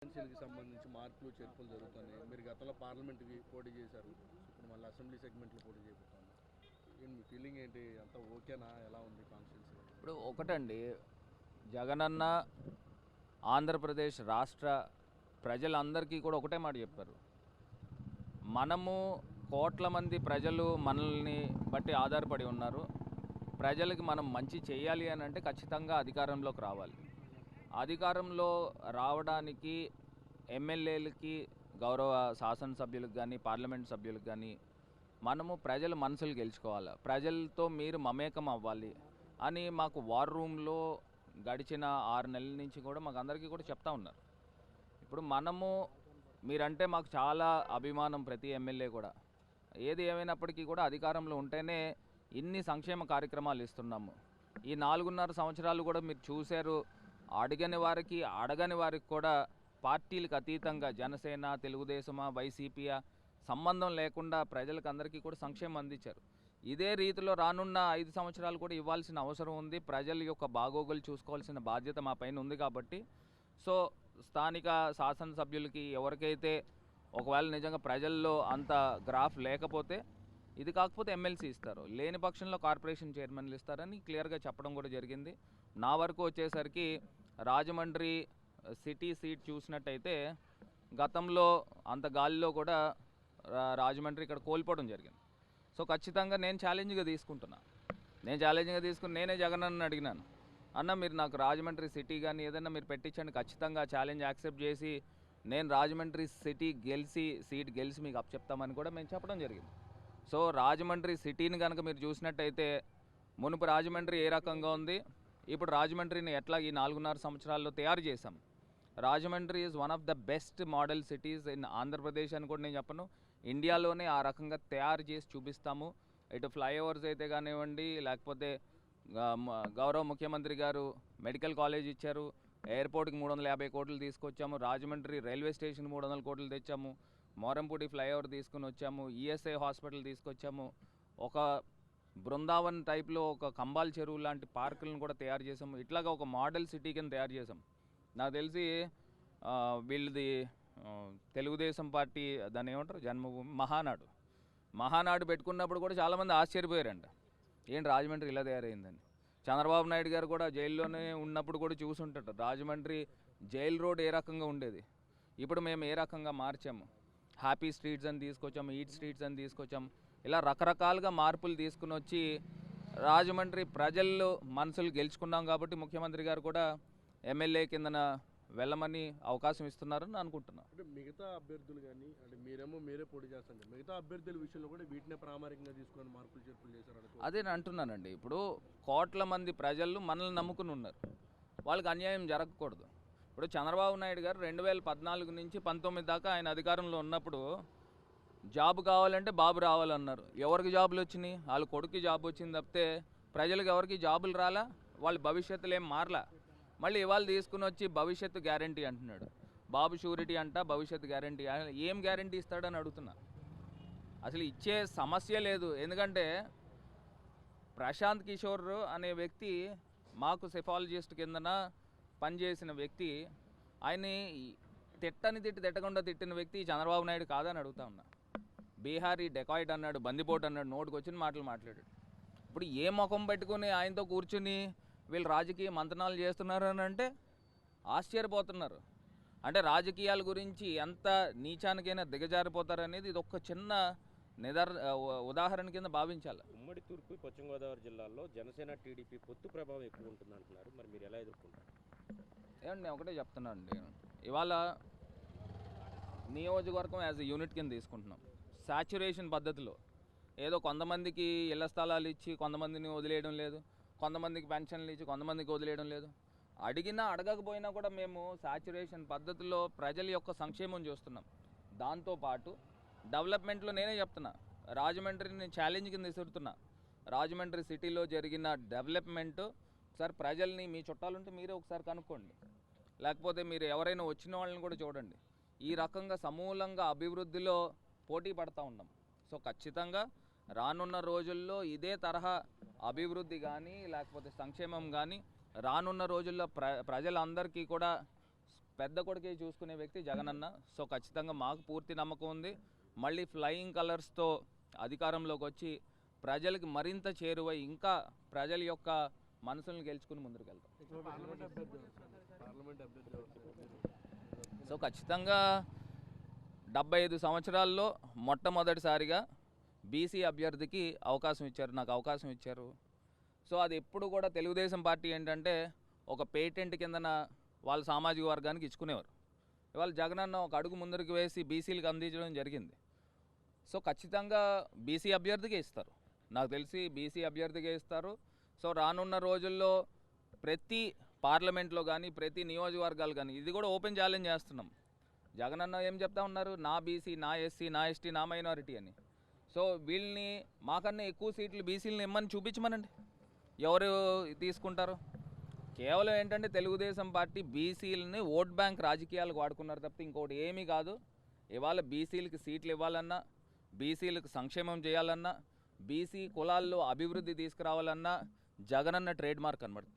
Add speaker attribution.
Speaker 1: ఎన్సీఎల్కి సంబంధించి మార్పులు చేర్పులు జరుగుతున్నాయి. మీరు గతంలో పార్లమెంట్కి పోటీ చేశారు, ఇప్పుడు మళ్ళీ అసెంబ్లీ సెగ్మెంట్లో పోటీ చేయబోతున్నారు. ఏంటి మీ ఫీలింగ్ ఏంటి? అంతా ఓకేనా? ఎలా ఉంది కాన్స్టిట్యున్సీ?
Speaker 2: ఇప్పుడు ఒకటండి, జగనన్న ఆంధ్రప్రదేశ్ రాష్ట్ర ప్రజలందరికీ కూడా ఒకటే మాట చెప్పారు. మనము కోట్ల మంది ప్రజలు మనల్ని బట్టి ఆధారపడి ఉన్నారు. ప్రజలకి మనం మంచి చేయాలి అని అంటే ఖచ్చితంగా అధికారంలోకి రావాలి. అధికారంలో రావడానికి ఎమ్మెల్యేలకి, గౌరవ శాసనసభ్యులకు కానీ, పార్లమెంట్ సభ్యులకు కానీ మనము ప్రజల మనసులు గెలుచుకోవాలి. ప్రజలతో మీరు మమేకం అవ్వాలి అని మాకు వార్ రూమ్లో గడిచిన 6 నెలల నుంచి కూడా మాకు అందరికీ కూడా చెప్తా ఉన్నారు. ఇప్పుడు మీరంటే మాకు చాలా అభిమానం, ప్రతి ఎమ్మెల్యే కూడా. ఏది ఏమైనప్పటికీ కూడా అధికారంలో ఉంటేనే ఇన్ని సంక్షేమ కార్యక్రమాలు ఇస్తున్నాము. ఈ 4.5 సంవత్సరాలు కూడా మీరు చూశారు. అడగని వారికి కూడా పార్టీలకు అతీతంగా జనసేన, తెలుగుదేశమా, వైసీపీయా సంబంధం లేకుండా ప్రజలకు అందరికీ కూడా సంక్షేమం అందించారు. ఇదే రీతిలో రానున్న 5 సంవత్సరాలు కూడా ఇవ్వాల్సిన అవసరం ఉంది. ప్రజల యొక్క బాగోగులు చూసుకోవాల్సిన బాధ్యత మా పైన ఉంది. కాబట్టి సో స్థానిక శాసనసభ్యులకి ఎవరికైతే ఒకవేళ నిజంగా ప్రజల్లో అంత గ్రాఫ్ లేకపోతే, ఇది కాకపోతే ఎమ్మెల్సీ ఇస్తారు, లేని పక్షంలో కార్పొరేషన్ చైర్మన్లు ఇస్తారని క్లియర్గా చెప్పడం కూడా జరిగింది. నా వరకు వచ్చేసరికి రాజమండ్రి సిటీ సీట్ చూసినట్టయితే గతంలో అంత గాలిలో కూడా రాజమండ్రి ఇక్కడ కోల్పోవడం జరిగింది. సో ఖచ్చితంగా నేను ఛాలెంజ్గా తీసుకుని నేనే జగనన్న అడిగినాను, అన్న మీరు నాకు రాజమండ్రి సిటీ కానీ ఏదైనా మీరు పెట్టించండి, ఖచ్చితంగా ఛాలెంజ్ యాక్సెప్ట్ చేసి నేను రాజమండ్రి సీట్ గెలిచి మీకు అప్పచెప్తామని కూడా మేము చెప్పడం జరిగింది. సో రాజమండ్రి సిటీని కనుక మీరు చూసినట్టయితే మునుపు రాజమండ్రి ఏ రకంగా ఉంది, ఇప్పుడు రాజమండ్రిని ఎట్లా ఈ 4.5 సంవత్సరాల్లో తయారు చేశాం. Rajahmundry is one of the best model cities in Andhra Pradesh అని కూడా నేను చెప్పను, ఇండియాలోనే ఆ రకంగా తయారు చేసి చూపిస్తాము. ఇటు ఫ్లైఓవర్స్ అయితే కానివ్వండి, లేకపోతే గౌరవ ముఖ్యమంత్రి గారు మెడికల్ కాలేజ్ ఇచ్చారు, ఎయిర్పోర్ట్కి 350 కోట్లు తీసుకొచ్చాము, రాజమండ్రి రైల్వే స్టేషన్ 300 కోట్లు తెచ్చాము, మోరంపూడి ఫ్లైఓవర్ తీసుకుని వచ్చాము, ఈఎస్ఐ హాస్పిటల్ తీసుకొచ్చాము, ఒక బృందావన్ టైప్లో ఒక కంబాల్ చెరువు లాంటి పార్కులను కూడా తయారు చేసాము. ఇట్లాగా ఒక మోడల్ సిటీ కింద తయారు చేసాం. నాకు తెలిసి వీళ్ళది తెలుగుదేశం పార్టీ దాన్ని ఏమంటారు, జన్మభూమి మహానాడు పెట్టుకున్నప్పుడు కూడా చాలామంది ఆశ్చర్యపోయారంట, ఏంటి రాజమండ్రి ఇలా తయారైందని. చంద్రబాబు నాయుడు గారు కూడా జైల్లోనే ఉన్నప్పుడు కూడా చూసుంటారు రాజమండ్రి జైల్ రోడ్ ఏ రకంగా ఉండేది, ఇప్పుడు మేము ఏ రకంగా మార్చాము. హ్యాపీ స్ట్రీట్స్ అని తీసుకొచ్చాము, ఈట్ స్ట్రీట్స్ అని తీసుకొచ్చాము. ఇలా రకరకాలుగా మార్పులు తీసుకుని వచ్చి రాజమండ్రి ప్రజల్లో మనసులు గెలుచుకున్నాం. కాబట్టి ముఖ్యమంత్రి గారు కూడా ఎమ్మెల్యే కిందన వెళ్ళమని అవకాశం ఇస్తున్నారని అనుకుంటున్నాను.
Speaker 1: అంటే మిగతా అభ్యర్థులు కానీ, అంటే మీరే పోటీ చేస్తారు, మిగతా అభ్యర్థుల విషయంలో కూడా వీటినే ప్రామాణికంగా తీసుకొని మార్పులు చేర్పులు చేశారు.
Speaker 2: అదే నేను అంటున్నానండి, ఇప్పుడు కోట్ల మంది ప్రజలు మనల్ని నమ్ముకుని ఉన్నారు, వాళ్ళకి అన్యాయం జరగకూడదు. ఇప్పుడు చంద్రబాబు నాయుడు గారు 2014 నుంచి 19 దాకా ఆయన అధికారంలో ఉన్నప్పుడు జాబ్ కావాలంటే బాబు రావాలన్నారు. ఎవరికి జాబులు వచ్చినాయి? వాళ్ళ కొడుకు జాబ్ వచ్చింది తప్పితే ప్రజలకు ఎవరికి జాబులు రాలా, వాళ్ళ భవిష్యత్తులో ఏం మారలా. మళ్ళీ ఇవాళ తీసుకుని వచ్చి భవిష్యత్తు గ్యారంటీ అంటున్నాడు. బాబు షూరిటీ అంట, భవిష్యత్తు గ్యారంటీ. ఏం గ్యారంటీ ఇస్తాడని అడుగుతున్నా. అసలు ఇచ్చే సమస్య లేదు. ఎందుకంటే ప్రశాంత్ కిషోర్ అనే వ్యక్తి మాకు సెఫాలజిస్ట్ కిందన పనిచేసిన వ్యక్తి, ఆయన్ని తిట్టకుండా తిట్టిన వ్యక్తి చంద్రబాబు నాయుడు కాదని అడుగుతా ఉన్నా. బీహారీ డెకాయిట్ అన్నాడు, బందిపోటు అన్నాడు, నోటుకు వచ్చిన మాటలు మాట్లాడాడు. ఇప్పుడు ఏ ముఖం పెట్టుకుని ఆయనతో కూర్చుని వీళ్ళు రాజకీయ మంతనాలు చేస్తున్నారు అని అంటే ఆశ్చర్యపోతున్నారు. అంటే రాజకీయాల గురించి ఎంత నీచానికైనా దిగజారిపోతారనేది ఇది ఒక చిన్న ఉదాహరణ కింద భావించాలి.
Speaker 3: ఉమ్మడి తూర్పు పశ్చిమ గోదావరి జిల్లాల్లో జనసేన టీడీపీ పొత్తు ప్రభావం ఎక్కువ ఉంటుంది అంటున్నారు, మరి మీరు ఎలా ఎదుర్కొంటారు?
Speaker 2: ఏమండి, నేను ఒకటే చెప్తున్నాను అండి, ఇవాళ నియోజకవర్గం యాజ్ ఎ యూనిట్ కింద తీసుకుంటున్నాం. సాచ్యురేషన్ పద్ధతిలో ఏదో కొంతమందికి ఇళ్ల స్థలాలు ఇచ్చి కొంతమందిని వదిలేయడం లేదు, కొంతమందికి పెన్షన్లు ఇచ్చి కొంతమందికి వదిలేయడం లేదు. అడగకపోయినా కూడా మేము సాచ్యురేషన్ పద్ధతిలో ప్రజల యొక్క సంక్షేమం చూస్తున్నాం. దాంతోపాటు డెవలప్మెంట్లో నేనే చెప్తున్నా, రాజమండ్రిని ఛాలెంజ్ కింద విసురుతున్నా. రాజమండ్రి సిటీలో జరిగిన డెవలప్మెంటు ఒకసారి ప్రజల్ని, మీ చుట్టాలుంటే మీరే ఒకసారి కనుక్కోండి, లేకపోతే మీరు ఎవరైనా వచ్చిన వాళ్ళని కూడా చూడండి. ఈ రకంగా సమూలంగా అభివృద్ధిలో పోటీ పడుతూ ఉన్నాం. సో ఖచ్చితంగా రానున్న రోజుల్లో ఇదే తరహా అభివృద్ధి కానీ లేకపోతే సంక్షేమం కానీ రానున్న రోజుల్లో ప్రజలందరికీ కూడా పెద్ద కొడుకే చూసుకునే వ్యక్తి జగనన్న. సో ఖచ్చితంగా మాకు పూర్తి నమ్మకం ఉంది. మళ్ళీ ఫ్లయింగ్ కలర్స్తో అధికారంలోకి వచ్చి ప్రజలకు మరింత చేరువై ఇంకా ప్రజల యొక్క మనసులను గెలుచుకుని ముందుకు వెళ్తాం. సో ఖచ్చితంగా 75 సంవత్సరాల్లో మొట్టమొదటిసారిగా బీసీ అభ్యర్థికి అవకాశం ఇచ్చారు, నాకు అవకాశం ఇచ్చారు. సో అది ఎప్పుడు కూడా తెలుగుదేశం పార్టీ ఏంటంటే ఒక పేటెంట్ కిందన వాళ్ళ సామాజిక వర్గానికి ఇచ్చుకునేవారు. ఇవాళ జగనన్న ఒక అడుగు ముందరికి వేసి బీసీలకు అందించడం జరిగింది. సో ఖచ్చితంగా బీసీ అభ్యర్థికే ఇస్తారు, నాకు తెలిసి బీసీ అభ్యర్థికే ఇస్తారు. సో రానున్న రోజుల్లో ప్రతి పార్లమెంట్లో కానీ ప్రతి నియోజకవర్గాలు కానీ ఇది కూడా ఓపెన్ ఛాలెంజ్ చేస్తున్నాం. జగనన్న ఏం చెప్తా ఉన్నారు, నా బీసీ, నా ఎస్సీ, నా ఎస్టీ, నా మైనారిటీ అని. సో వీళ్ళని మాకన్నా ఎక్కువ సీట్లు బీసీలని ఇమ్మని చూపించమనండి, ఎవరు తీసుకుంటారు? కేవలం ఏంటంటే తెలుగుదేశం పార్టీ బీసీలని ఓట్ బ్యాంక్ రాజకీయాలకు వాడుకున్నారు తప్పితే ఇంకోటి ఏమీ కాదు. ఇవాళ బీసీలకి సీట్లు ఇవ్వాలన్నా, బీసీలకు సంక్షేమం చేయాలన్నా, బీసీ కులాల్లో అభివృద్ధి తీసుకురావాలన్నా జగనన్న ట్రేడ్ మార్క్ కనబడుతుంది.